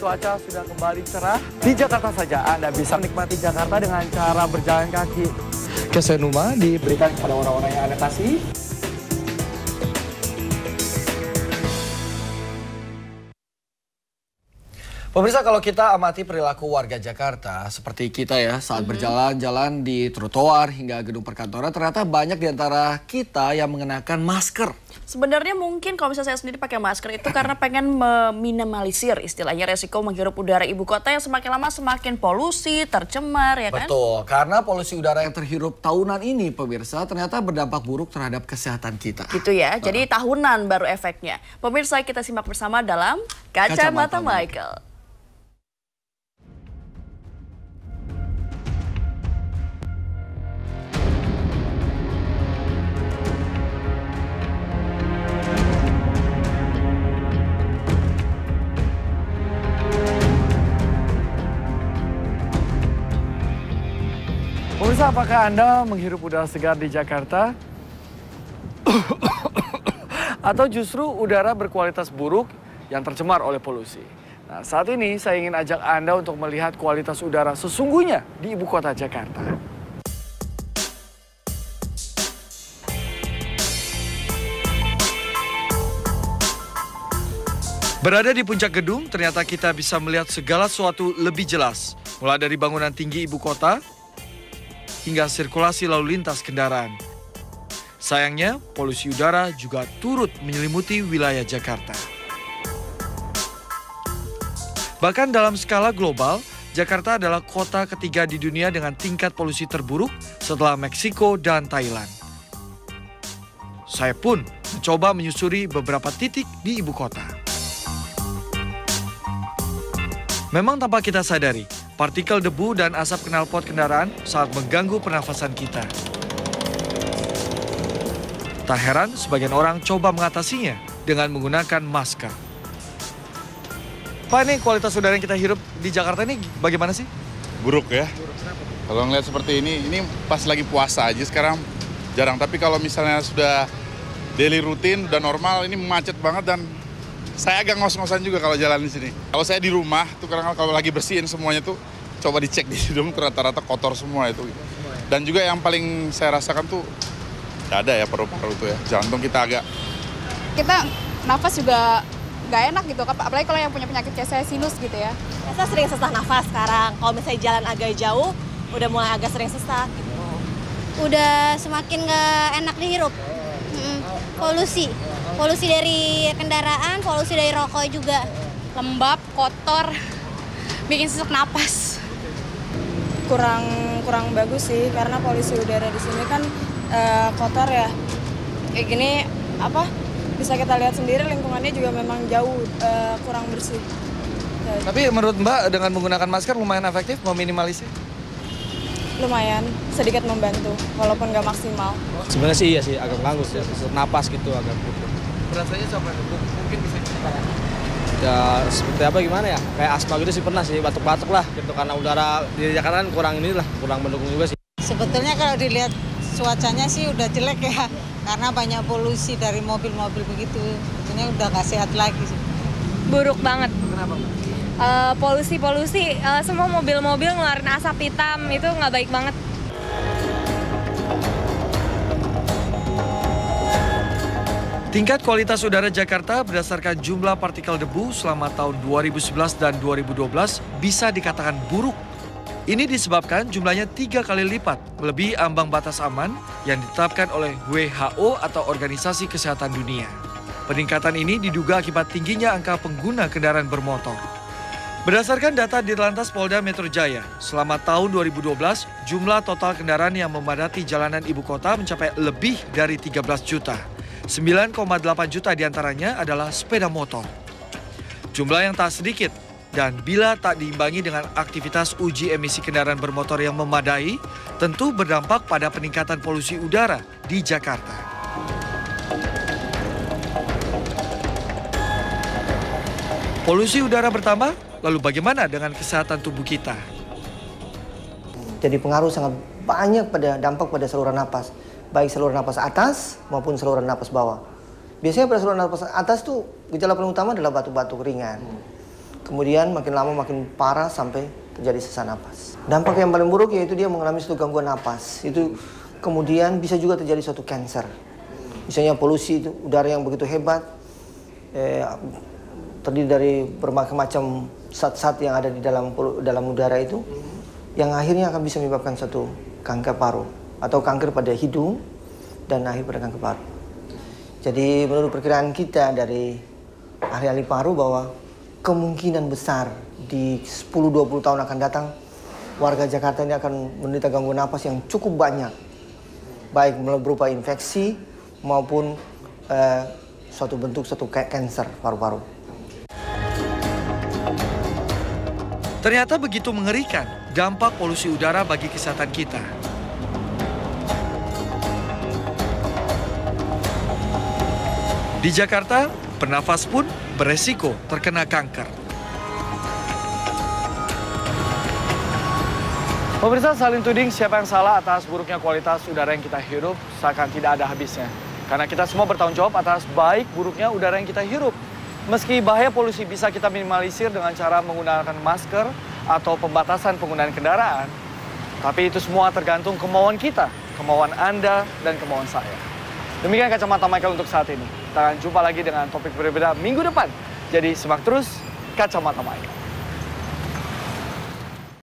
cuaca sudah kembali cerah. Di Jakarta saja Anda bisa menikmati Jakarta dengan cara berjalan kaki. Kesenuma diberikan kepada orang-orang yang Anda kasih. Pemirsa, kalau kita amati perilaku warga Jakarta seperti kita ya saat berjalan-jalan di trotoar hingga gedung perkantoran, ternyata banyak di antara kita yang mengenakan masker. Sebenarnya mungkin kalau misalnya saya sendiri pakai masker itu karena pengen meminimalisir istilahnya resiko menghirup udara ibu kota yang semakin lama semakin polusi, tercemar ya kan? Betul, karena polusi udara yang terhirup tahunan ini pemirsa ternyata berdampak buruk terhadap kesehatan kita. Gitu ya, jadi tahunan baru efeknya. Pemirsa, kita simak bersama dalam Kacamata Michael. Pemirsa, apakah Anda menghirup udara segar di Jakarta? Atau justru udara berkualitas buruk yang tercemar oleh polusi? Nah, saat ini saya ingin ajak Anda untuk melihat kualitas udara sesungguhnya di ibu kota Jakarta. Berada di puncak gedung, ternyata kita bisa melihat segala sesuatu lebih jelas. Mulai dari bangunan tinggi ibu kota, hingga sirkulasi lalu lintas kendaraan. Sayangnya, polusi udara juga turut menyelimuti wilayah Jakarta. Bahkan dalam skala global, Jakarta adalah kota ketiga di dunia dengan tingkat polusi terburuk setelah Meksiko dan Thailand. Saya pun mencoba menyusuri beberapa titik di ibu kota. Memang tanpa kita sadari, partikel debu dan asap knalpot kendaraan sangat mengganggu pernafasan kita. Tak heran sebagian orang coba mengatasinya dengan menggunakan masker. Pak, ini kualitas udara yang kita hirup di Jakarta ini bagaimana sih? Buruk ya. Kalau ngeliat seperti ini pas lagi puasa aja sekarang jarang. Tapi kalau misalnya sudah daily rutin, udah normal, ini macet banget dan saya agak ngos-ngosan juga kalau jalan di sini. Kalau saya di rumah, tuh kadang kalau lagi bersihin semuanya tuh, coba dicek di hidung rata-rata kotor semua itu. Dan juga yang paling saya rasakan tuh, ada ya paru-paru itu ya. Jantung kita agak... Kita nafas juga nggak enak gitu, apalagi kalau yang punya penyakit kayak saya sinus gitu ya. Saya sering sesak nafas sekarang, kalau misalnya jalan agak jauh, udah mulai agak sering sesak gitu. Udah semakin nggak enak dihirup. Polusi dari kendaraan, polusi dari rokok juga. Lembab, kotor, bikin sesak napas. Kurang bagus sih, karena polusi udara di sini kan kotor ya. Kayak gini bisa kita lihat sendiri lingkungannya juga memang jauh kurang bersih. Tapi menurut Mbak dengan menggunakan masker lumayan efektif meminimalisir? Lumayan, sedikit membantu, walaupun nggak maksimal. Sebenarnya sih iya sih, agak mengganggu sih, napas gitu agak gitu. Rasanya sampai mungkin bisa diceritakan? Ya seperti apa gimana ya, kayak asma gitu sih pernah sih, batuk-batuk lah gitu, karena udara di Jakarta kan kurang mendukung juga sih. Sebetulnya kalau dilihat cuacanya sih udah jelek ya, karena banyak polusi dari mobil-mobil begitu, sebetulnya udah nggak sehat lagi sih. Buruk banget. Kenapa, Mbak? Polusi, semua mobil-mobil ngeluarin asap hitam, itu nggak baik banget. Tingkat kualitas udara Jakarta berdasarkan jumlah partikel debu selama tahun 2011 dan 2012 bisa dikatakan buruk. Ini disebabkan jumlahnya 3 kali lipat melebihi ambang batas aman yang ditetapkan oleh WHO atau Organisasi Kesehatan Dunia. Peningkatan ini diduga akibat tingginya angka pengguna kendaraan bermotor. Berdasarkan data Dirlantas Polda Metro Jaya, selama tahun 2012, jumlah total kendaraan yang memadati jalanan ibu kota mencapai lebih dari 13 juta. 9,8 juta diantaranya adalah sepeda motor. Jumlah yang tak sedikit, dan bila tak diimbangi dengan aktivitas uji emisi kendaraan bermotor yang memadai, tentu berdampak pada peningkatan polusi udara di Jakarta. Polusi udara bertambah, lalu bagaimana dengan kesehatan tubuh kita? Jadi pengaruh sangat banyak pada dampak pada saluran napas, baik saluran napas atas maupun saluran napas bawah. Biasanya pada saluran napas atas tuh gejala paling utama adalah batuk-batuk ringan. Kemudian makin lama makin parah sampai terjadi sesak napas. Dampak yang paling buruk yaitu dia mengalami suatu gangguan napas. Itu kemudian bisa juga terjadi suatu kanker. Misalnya polusi udara yang begitu hebat, terdiri dari berbagai macam zat-zat yang ada di dalam udara itu, yang akhirnya akan bisa menyebabkan suatu kanker paru atau kanker pada hidung dan akhir pada kanker paru. Jadi menurut perkiraan kita dari ahli-ahli paru bahwa kemungkinan besar di 10-20 tahun akan datang, warga Jakarta ini akan menderita gangguan napas yang cukup banyak. Baik berupa infeksi maupun suatu kanker paru-paru. Ternyata begitu mengerikan dampak polusi udara bagi kesehatan kita. Di Jakarta, bernafas pun beresiko terkena kanker. Pemirsa, saling tuding siapa yang salah atas buruknya kualitas udara yang kita hirup seakan tidak ada habisnya. Karena kita semua bertanggung jawab atas baik buruknya udara yang kita hirup. Meski bahaya polusi bisa kita minimalisir dengan cara menggunakan masker atau pembatasan penggunaan kendaraan, tapi itu semua tergantung kemauan kita, kemauan Anda, dan kemauan saya. Demikian Kacamata Michael untuk saat ini. Kita akan jumpa lagi dengan topik berbeda minggu depan. Jadi simak terus Kacamata Michael.